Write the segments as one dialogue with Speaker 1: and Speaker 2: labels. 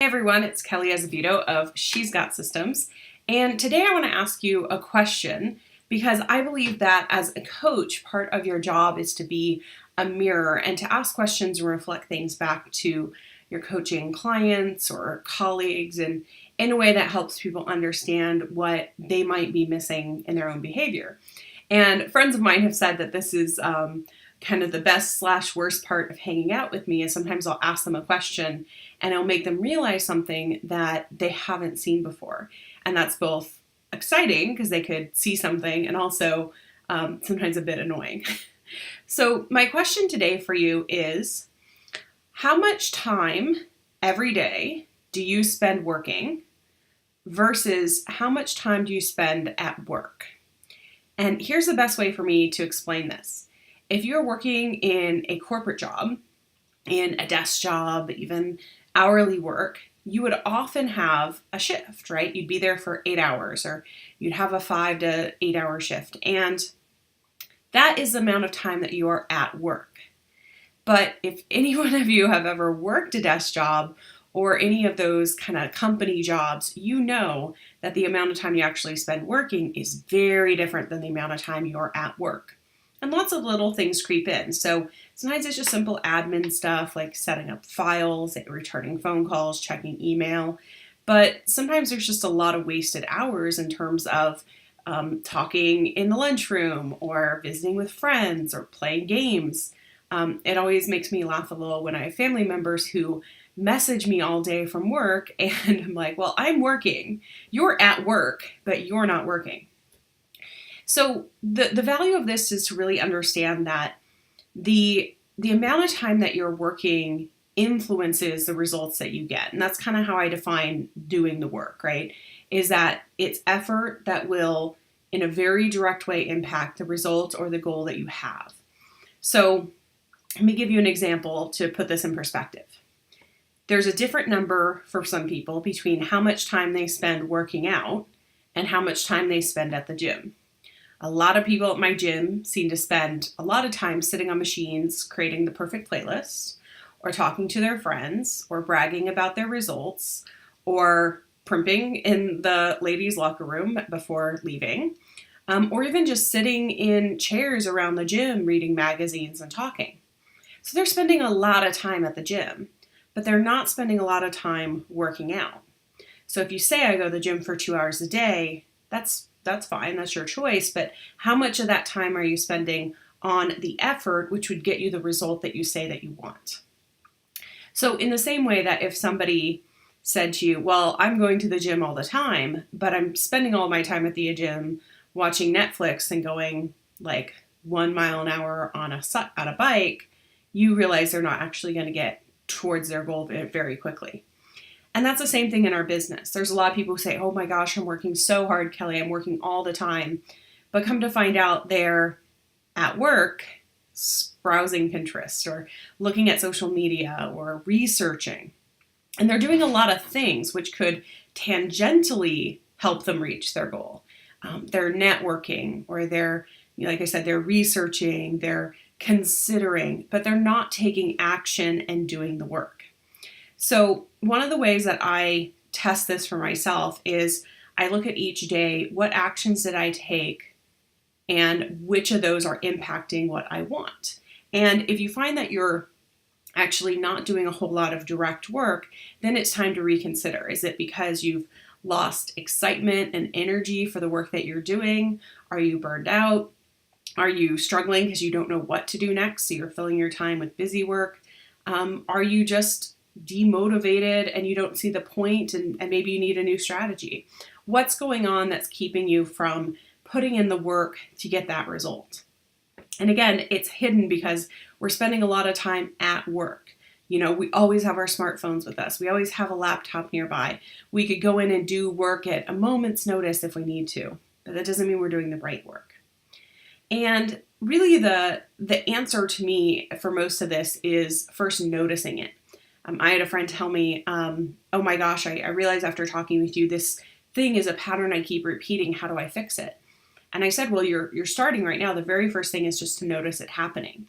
Speaker 1: everyone, it's Kelly Azevedo of She's Got Systems, and today I want to ask you a question because I believe that as a coach, part of your job is to be a mirror and to ask questions and reflect things back to your coaching clients or colleagues and in a way that helps people understand what they might be missing in their own behavior. And friends of mine have said that this is kind of the best / worst part of hanging out with me is sometimes I'll ask them a question and I'll make them realize something that they haven't seen before. And that's both exciting because they could see something and also sometimes a bit annoying. So my question today for you is, how much time every day do you spend working versus how much time do you spend at work? And here's the best way for me to explain this. If you're working in a corporate job, in a desk job, even hourly work, you would often have a shift, right? You'd be there for 8 hours or you'd have a 5 to 8 hour shift. And that is the amount of time that you are at work. But if any one of you have ever worked a desk job or any of those kind of company jobs, you know that the amount of time you actually spend working is very different than the amount of time you're at work. And lots of little things creep in. So sometimes it's just simple admin stuff like setting up files, returning phone calls, checking email. But sometimes there's just a lot of wasted hours in terms of talking in the lunchroom or visiting with friends or playing games. It always makes me laugh a little when I have family members who message me all day from work and I'm like, well, I'm working. You're at work, but you're not working. So the value of this is to really understand that the amount of time that you're working influences the results that you get. And that's kind of how I define doing the work, right? Is that it's effort that will, in a very direct way, impact the result or the goal that you have. So let me give you an example to put this in perspective. There's a different number for some people between how much time they spend working out and how much time they spend at the gym. A lot of people at my gym seem to spend a lot of time sitting on machines, creating the perfect playlist, or talking to their friends, or bragging about their results, or primping in the ladies' locker room before leaving, or even just sitting in chairs around the gym reading magazines and talking. So they're spending a lot of time at the gym, but they're not spending a lot of time working out. So if you say I go to the gym for 2 hours a day, that's fine, that's your choice, but how much of that time are you spending on the effort which would get you the result that you say that you want? So in the same way that if somebody said to you, well, I'm going to the gym all the time, but I'm spending all my time at the gym watching Netflix and going like 1 mile an hour on a bike, you realize they're not actually going to get towards their goal very quickly. And that's the same thing in our business. There's a lot of people who say, oh my gosh, I'm working so hard, Kelly. I'm working all the time. But come to find out they're at work browsing Pinterest or looking at social media or researching. And they're doing a lot of things which could tangentially help them reach their goal. They're networking or they're, like I said, they're researching, they're considering, but they're not taking action and doing the work. So one of the ways that I test this for myself is I look at each day, what actions did I take and which of those are impacting what I want? And if you find that you're actually not doing a whole lot of direct work, then it's time to reconsider. Is it because you've lost excitement and energy for the work that you're doing? Are you burned out? Are you struggling because you don't know what to do next? So you're filling your time with busy work. Are you just demotivated and you don't see the point and maybe you need a new strategy? What's going on that's keeping you from putting in the work to get that result? And again, it's hidden because we're spending a lot of time at work. You know, we always have our smartphones with us. We always have a laptop nearby. We could go in and do work at a moment's notice if we need to, but that doesn't mean we're doing the right work. And really the answer to me for most of this is first noticing it. I had a friend tell me, oh my gosh, I realized after talking with you, this thing is a pattern I keep repeating. How do I fix it? And I said, well, you're starting right now. The very first thing is just to notice it happening.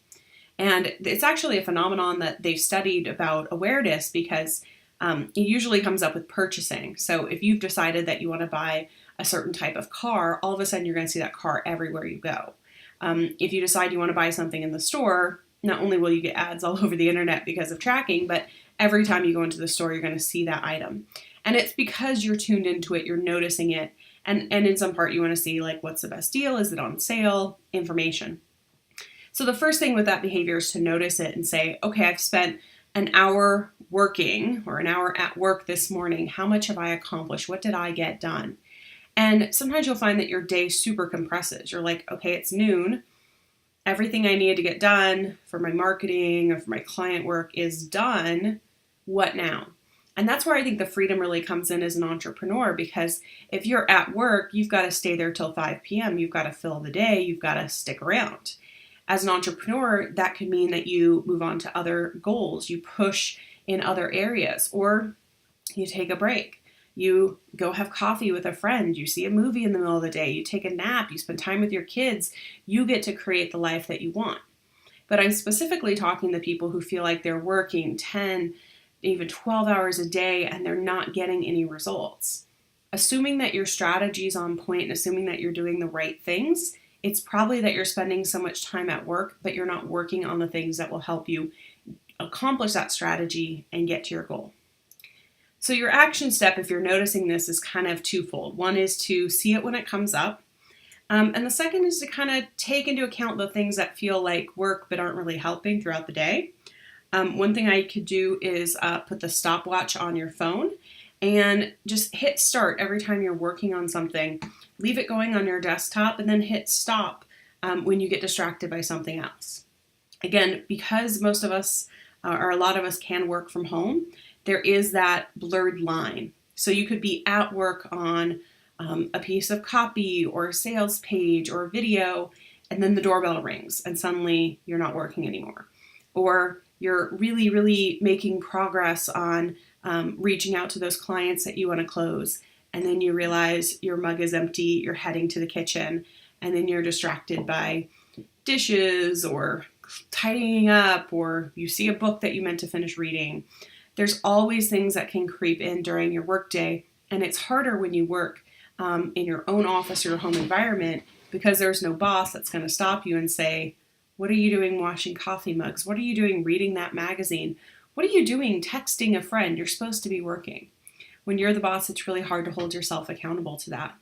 Speaker 1: And it's actually a phenomenon that they've studied about awareness because It usually comes up with purchasing. So if you've decided that you want to buy a certain type of car, all of a sudden you're going to see that car everywhere you go. If you decide you want to buy something in the store, not only will you get ads all over the internet because of tracking, but every time you go into the store, you're going to see that item. And it's because you're tuned into it, you're noticing it. And in some part, you want to see like, what's the best deal? Is it on sale? Information. So the first thing with that behavior is to notice it and say, okay, I've spent an hour working or an hour at work this morning. How much have I accomplished? What did I get done? And sometimes you'll find that your day super compresses. You're like, okay, it's noon. Everything I needed to get done for my marketing or for my client work is done. What now? And that's where I think the freedom really comes in as an entrepreneur, because if you're at work, you've got to stay there till 5 p.m. You've got to fill the day. You've got to stick around. As an entrepreneur, that could mean that you move on to other goals. You push in other areas, or you take a break. You go have coffee with a friend. You see a movie in the middle of the day. You take a nap. You spend time with your kids. You get to create the life that you want. But I'm specifically talking to people who feel like they're working 10, even 12 hours a day and they're not getting any results. Assuming that your strategy is on point and assuming that you're doing the right things, it's probably that you're spending so much time at work, but you're not working on the things that will help you accomplish that strategy and get to your goal. So your action step, if you're noticing this, is kind of twofold. One is to see it when it comes up. And the second is to kind of take into account the things that feel like work but aren't really helping throughout the day. One thing I could do is put the stopwatch on your phone and just hit start every time you're working on something. Leave it going on your desktop and then hit stop when you get distracted by something else. Again, because most of us, or a lot of us, can work from home, there is that blurred line. So you could be at work on a piece of copy or a sales page or a video, and then the doorbell rings and suddenly you're not working anymore. Or you're really, really making progress on reaching out to those clients that you want to close, and then you realize your mug is empty, you're heading to the kitchen, and then you're distracted by dishes or tidying up, or you see a book that you meant to finish reading. There's always things that can creep in during your workday, and it's harder when you work in your own office or your home environment because there's no boss that's going to stop you and say, what are you doing washing coffee mugs? What are you doing reading that magazine? What are you doing texting a friend? You're supposed to be working. When you're the boss, it's really hard to hold yourself accountable to that.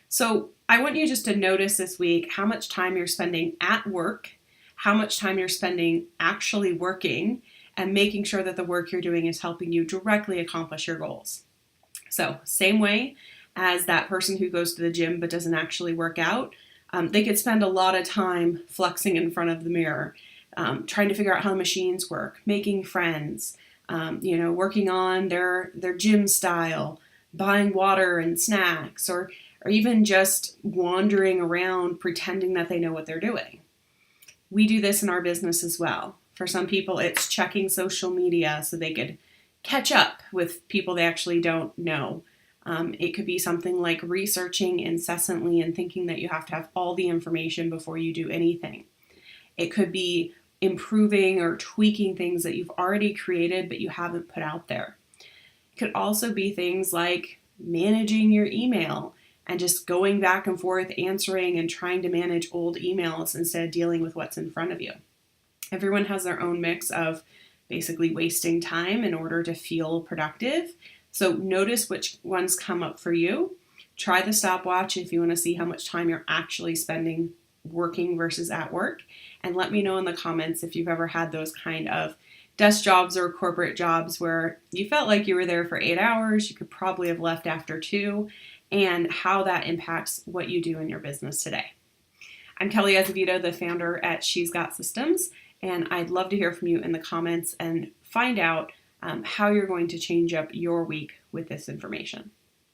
Speaker 1: So I want you just to notice this week how much time you're spending at work, how much time you're spending actually working, and making sure that the work you're doing is helping you directly accomplish your goals. So same way as that person who goes to the gym but doesn't actually work out, they could spend a lot of time flexing in front of the mirror, trying to figure out how the machines work, making friends, working on their gym style, buying water and snacks, or even just wandering around pretending that they know what they're doing. We do this in our business as well. For some people, it's checking social media so they could catch up with people they actually don't know. It could be something like researching incessantly and thinking that you have to have all the information before you do anything. It could be improving or tweaking things that you've already created but you haven't put out there. It could also be things like managing your email and just going back and forth answering and trying to manage old emails instead of dealing with what's in front of you. Everyone has their own mix of basically wasting time in order to feel productive. So notice which ones come up for you. Try the stopwatch if you want to see how much time you're actually spending working versus at work. And let me know in the comments if you've ever had those kind of desk jobs or corporate jobs where you felt like you were there for 8 hours, you could probably have left after 2, and how that impacts what you do in your business today. I'm Kelly Azevedo, the founder at She's Got Systems, and I'd love to hear from you in the comments and find out how you're going to change up your week with this information.